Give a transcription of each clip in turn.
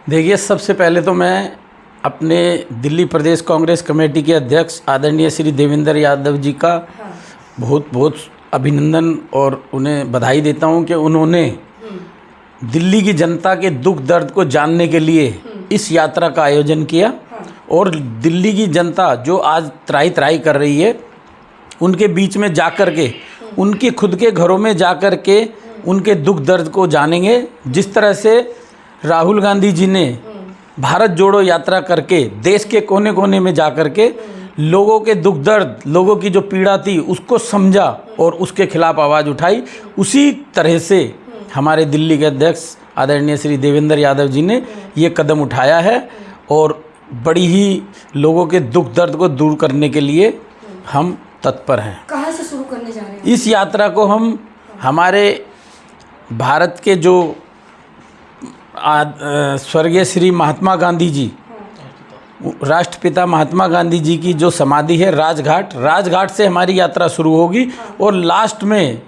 देखिए, सबसे पहले तो मैं अपने दिल्ली प्रदेश कांग्रेस कमेटी के अध्यक्ष आदरणीय श्री देवेंद्र यादव जी का बहुत बहुत अभिनंदन और उन्हें बधाई देता हूं कि उन्होंने दिल्ली की जनता के दुख दर्द को जानने के लिए इस यात्रा का आयोजन किया और दिल्ली की जनता जो आज त्राही त्राही कर रही है उनके बीच में जाकर के, उनके खुद के घरों में जाकर के उनके दुख दर्द को जानेंगे। जिस तरह से राहुल गांधी जी ने भारत जोड़ो यात्रा करके देश के कोने कोने में जाकर के लोगों के दुख दर्द, लोगों की जो पीड़ा थी उसको समझा और उसके खिलाफ आवाज़ उठाई, उसी तरह से हमारे दिल्ली के अध्यक्ष आदरणीय श्री देवेंद्र यादव जी ने ये कदम उठाया है और बड़ी ही लोगों के दुख दर्द को दूर करने के लिए हम तत्पर हैं। कहाँ से शुरू करने जा रहे हैं? इस यात्रा को हम हमारे भारत के जो स्वर्गीय श्री महात्मा गांधी जी, राष्ट्रपिता महात्मा गांधी जी की जो समाधि है राजघाट से हमारी यात्रा शुरू होगी और लास्ट में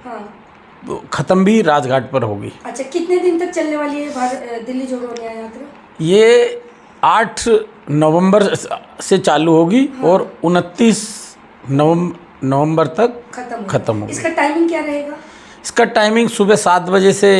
ख़त्म भी राजघाट पर होगी। अच्छा, कितने दिन तक चलने वाली है दिल्ली जोड़ो न्याय यात्रा? ये 8 नवंबर से चालू होगी और 29 नवंबर तक ख़त्म होगी। इसका टाइमिंग क्या रहेगा? इसका टाइमिंग सुबह 7 बजे से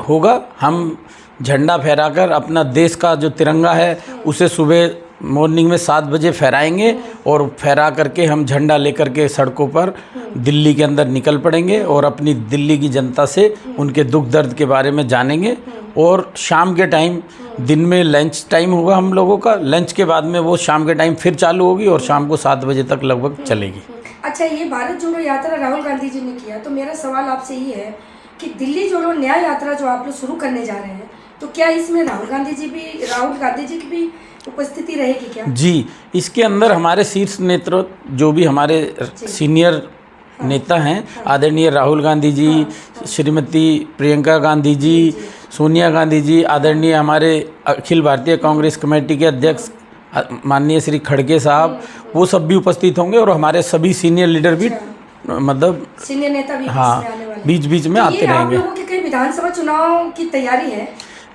होगा। हम झंडा फहराकर अपना देश का जो तिरंगा है उसे सुबह मॉर्निंग में 7 बजे फहराएंगे और फहरा करके हम झंडा लेकर के सड़कों पर दिल्ली के अंदर निकल पड़ेंगे और अपनी दिल्ली की जनता से उनके दुख दर्द के बारे में जानेंगे। और शाम के टाइम, दिन में लंच टाइम होगा हम लोगों का, लंच के बाद में वो शाम के टाइम फिर चालू होगी और शाम को 7 बजे तक लगभग चलेगी। अच्छा, ये भारत जोड़ो यात्रा राहुल गांधी जी ने किया, तो मेरा सवाल आपसे ये है कि दिल्ली जोड़ो न्याय यात्रा जो आप लोग शुरू करने जा रहे हैं, तो क्या इसमें राहुल गांधी जी की भी उपस्थिति रहेगी क्या? जी, इसके अंदर हमारे शीर्ष नेतृत्व जो भी हमारे सीनियर नेता हैं, आदरणीय राहुल गांधी जी, श्रीमती प्रियंका गांधी जी, सोनिया गांधी जी, आदरणीय हमारे अखिल भारतीय कांग्रेस कमेटी के अध्यक्ष माननीय श्री खड़गे साहब, वो सब भी उपस्थित होंगे और हमारे सभी सीनियर लीडर भी, मतलब सीनियर नेता भी बीच बीच में आते रहेंगे। आप लोगों की कई विधानसभा चुनाव की तैयारी है?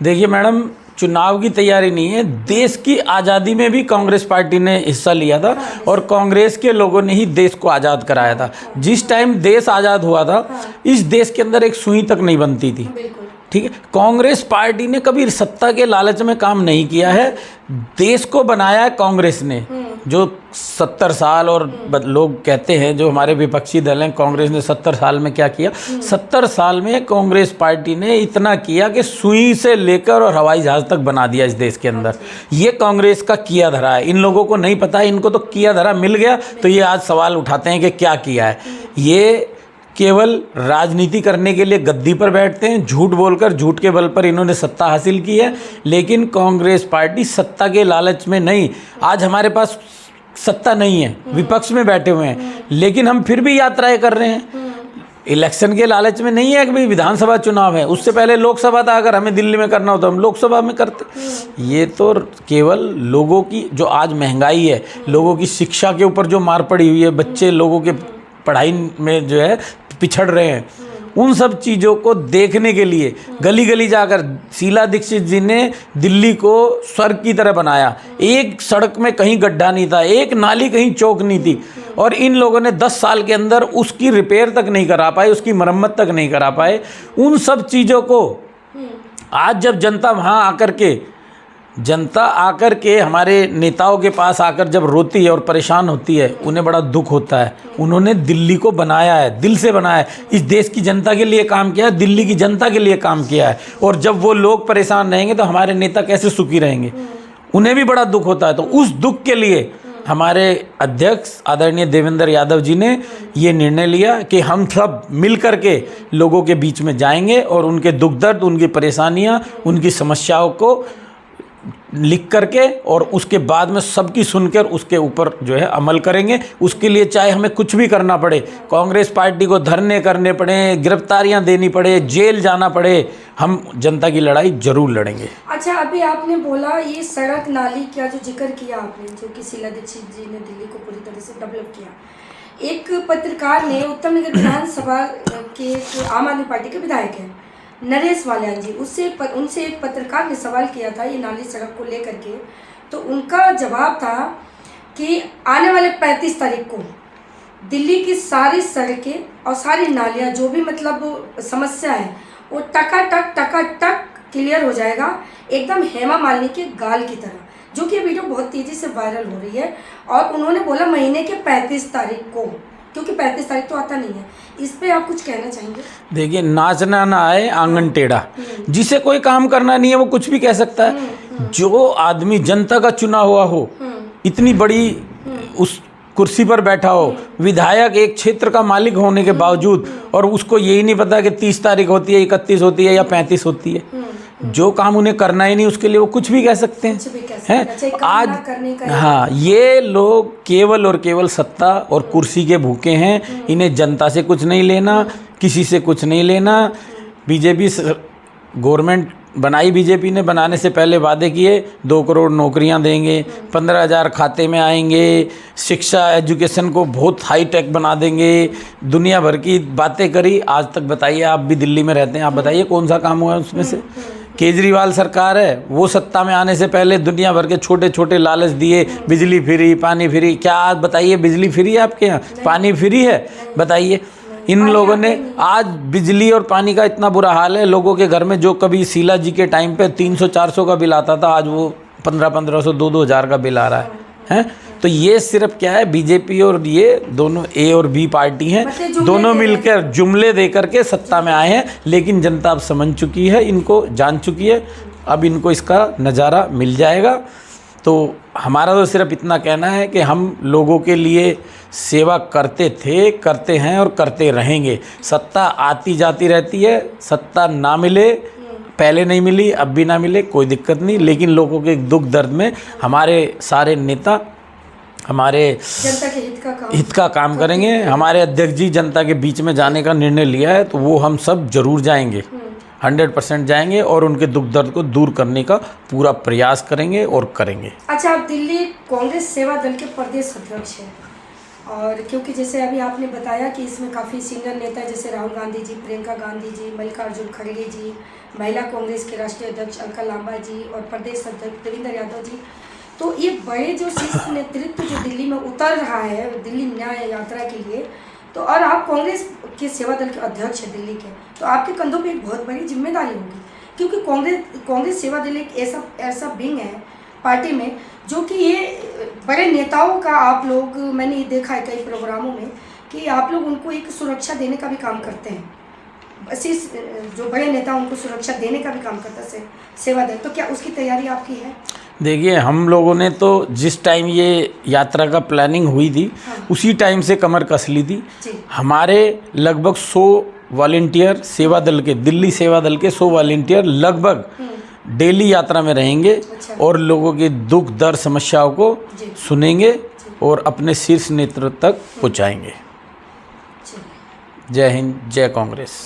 देखिए मैडम, चुनाव की तैयारी नहीं है, देश की आज़ादी में भी कांग्रेस पार्टी ने हिस्सा लिया था और कांग्रेस के लोगों ने ही देश को आज़ाद कराया था। जिस टाइम देश आज़ाद हुआ था, इस देश के अंदर एक सुई तक नहीं बनती थी, ठीक है। कांग्रेस पार्टी ने कभी सत्ता के लालच में काम नहीं किया है, देश को बनाया है कांग्रेस ने। जो 70 साल, और लोग कहते हैं जो हमारे विपक्षी दल हैं, कांग्रेस ने 70 साल में क्या किया? 70 साल में कांग्रेस पार्टी ने इतना किया कि सुई से लेकर और हवाई जहाज तक बना दिया इस देश के अंदर। ये कांग्रेस का किया धरा है। इन लोगों को नहीं पता है, इनको तो किया धरा मिल गया, तो ये आज सवाल उठाते हैं कि क्या किया है। ये केवल राजनीति करने के लिए गद्दी पर बैठते हैं, झूठ बोलकर, झूठ के बल पर इन्होंने सत्ता हासिल की है। लेकिन कांग्रेस पार्टी सत्ता के लालच में नहीं, आज हमारे पास सत्ता नहीं है, विपक्ष में बैठे हुए हैं, लेकिन हम फिर भी यात्राएं कर रहे हैं। इलेक्शन के लालच में नहीं है कि भाई विधानसभा चुनाव है, उससे पहले लोकसभा था, अगर हमें दिल्ली में करना होता हम लोकसभा में करते। ये तो केवल लोगों की जो आज महंगाई है, लोगों की शिक्षा के ऊपर जो मार पड़ी हुई है, बच्चे लोगों के पढ़ाई में जो है पिछड़ रहे हैं, उन सब चीज़ों को देखने के लिए गली गली जाकर शीला दीक्षित जी ने दिल्ली को स्वर्ग की तरह बनाया। एक सड़क में कहीं गड्ढा नहीं था, एक नाली कहीं चौक नहीं थी, और इन लोगों ने 10 साल के अंदर उसकी रिपेयर तक नहीं करा पाए, उसकी मरम्मत तक नहीं करा पाए। उन सब चीज़ों को आज जब जनता आकर के हमारे नेताओं के पास आकर जब रोती है और परेशान होती है, उन्हें बड़ा दुख होता है। उन्होंने दिल्ली को बनाया है, दिल से बनाया है, इस देश की जनता के लिए काम किया है, दिल्ली की जनता के लिए काम किया है। और जब वो लोग परेशान रहेंगे तो हमारे नेता कैसे सुखी रहेंगे? उन्हें भी बड़ा दुख होता है। तो उस दुख के लिए हमारे अध्यक्ष आदरणीय देवेंद्र यादव जी ने ये निर्णय लिया कि हम सब मिल कर के लोगों के बीच में जाएंगे और उनके दुख दर्द, उनकी परेशानियाँ, उनकी समस्याओं को लिख करके और उसके बाद में सबकी सुनकर उसके ऊपर जो है अमल करेंगे। उसके लिए चाहे हमें कुछ भी करना पड़े, कांग्रेस पार्टी को धरने करने पड़े, गिरफ्तारियां देनी पड़े, जेल जाना पड़े, हम जनता की लड़ाई जरूर लड़ेंगे। अच्छा, अभी आपने बोला ये सड़क नाली का जो जिक्र किया आपने, जो कि शीला दीक्षित जी ने दिल्ली को पूरी तरह से डेवलप किया। एक पत्रकार ने उत्तम नगर विधानसभा के आम आदमी पार्टी के विधायक हैं, नरेश वालियान जी, उनसे एक पत्रकार ने सवाल किया था ये नाली सड़क को लेकर के, तो उनका जवाब था कि आने वाले 35 तारीख को दिल्ली की सारी सड़कें और सारी नालियाँ जो भी मतलब समस्या है वो टका क्लियर हो जाएगा, एकदम हेमा मालिनी के गाल की तरह, जो कि वीडियो बहुत तेज़ी से वायरल हो रही है। और उन्होंने बोला महीने के 35 तारीख को, क्योंकि 35 तारीख तो आता नहीं है। इस पे आप कुछ कहना चाहेंगे? देखिए, नाचना ना आए आंगन टेढ़ा, जिसे कोई काम करना नहीं है वो कुछ भी कह सकता है। जो आदमी जनता का चुना हुआ हो, इतनी बड़ी उस कुर्सी पर बैठा हो, विधायक एक क्षेत्र का मालिक होने के बावजूद, और उसको यही नहीं पता कि 30 तारीख होती है, 31 होती है या 35 होती है, जो काम उन्हें करना ही नहीं उसके लिए वो कुछ भी कह सकते हैं। आज हाँ, ये लोग केवल और केवल सत्ता और कुर्सी के भूखे हैं। इन्हें जनता से कुछ नहीं लेना, किसी से कुछ नहीं लेना। बीजेपी गवर्नमेंट बनाई, बीजेपी ने बनाने से पहले वादे किए 2 करोड़ नौकरियां देंगे, 15,000 खाते में आएंगे, शिक्षा एजुकेशन को बहुत हाई टेक बना देंगे, दुनिया भर की बातें करी। आज तक बताइए, आप भी दिल्ली में रहते हैं, आप बताइए कौन सा काम हुआ है उसमें से? केजरीवाल सरकार है, वो सत्ता में आने से पहले दुनिया भर के छोटे छोटे लालच दिए, बिजली फ्री, पानी फ्री। क्या आप बताइए, बिजली फ्री है आपके यहाँ? पानी फ्री है? बताइए। इन लोगों ने आज बिजली और पानी का इतना बुरा हाल है, लोगों के घर में जो कभी शीला जी के टाइम पे 300-400 का बिल आता था, आज वो 1500-1500, 2-2 हज़ार का बिल आ रहा है। तो ये सिर्फ क्या है, बीजेपी और ये दोनों ए और बी पार्टी हैं, दोनों मिलकर जुमले दे करके सत्ता में आए हैं। लेकिन जनता अब समझ चुकी है, इनको जान चुकी है, अब इनको इसका नज़ारा मिल जाएगा। तो हमारा तो सिर्फ इतना कहना है कि हम लोगों के लिए सेवा करते थे, करते हैं और करते रहेंगे। सत्ता आती जाती रहती है, सत्ता ना मिले, पहले नहीं मिली, अब भी ना मिले, कोई दिक्कत नहीं। लेकिन लोगों के दुख दर्द में हमारे सारे नेता हमारे जनता के हित का काम करेंगे। हमारे अध्यक्ष जी जनता के बीच में जाने का निर्णय लिया है, तो वो हम सब जरूर जाएंगे, 100% जाएंगे और उनके दुख दर्द को दूर करने का पूरा प्रयास करेंगे और करेंगे। अच्छा, आप दिल्ली कांग्रेस सेवा दल के प्रदेश अध्यक्ष हैं, और क्योंकि जैसे अभी आपने बताया कि इसमें काफ़ी सीनियर नेता जैसे राहुल गांधी जी, प्रियंका गांधी जी, मल्लिकार्जुन खड़गे जी, महिला कांग्रेस के राष्ट्रीय अध्यक्ष अलका लांबा जी और प्रदेश अध्यक्ष देवेंद्र यादव जी, तो ये बड़े जो शीर्ष नेतृत्व जो दिल्ली में उतर रहा है दिल्ली न्याय यात्रा के लिए, तो और आप कांग्रेस के सेवा दल के अध्यक्ष हैं दिल्ली के, तो आपके कंधों पे एक बहुत बड़ी जिम्मेदारी होगी, क्योंकि कांग्रेस सेवा दल एक ऐसा विंग है पार्टी में जो कि ये बड़े नेताओं का आप लोग, मैंने ये देखा है कई प्रोग्रामों में कि आप लोग उनको एक सुरक्षा देने का भी काम करते हैं। जो बड़े नेता उनको सुरक्षा देने का भी काम करता है सेवा दल, तो क्या उसकी तैयारी आपकी है? देखिए, हम लोगों ने तो जिस टाइम ये यात्रा का प्लानिंग हुई थी, उसी टाइम से कमर कस ली थी। हमारे लगभग 100 वॉलंटियर सेवा दल के, दिल्ली सेवा दल के 100 वॉलंटियर लगभग डेली यात्रा में रहेंगे और लोगों के दुख दर्द समस्याओं को सुनेंगे और अपने शीर्ष नेतृत्व तक पहुँचाएंगे। जय हिंद, जय कांग्रेस।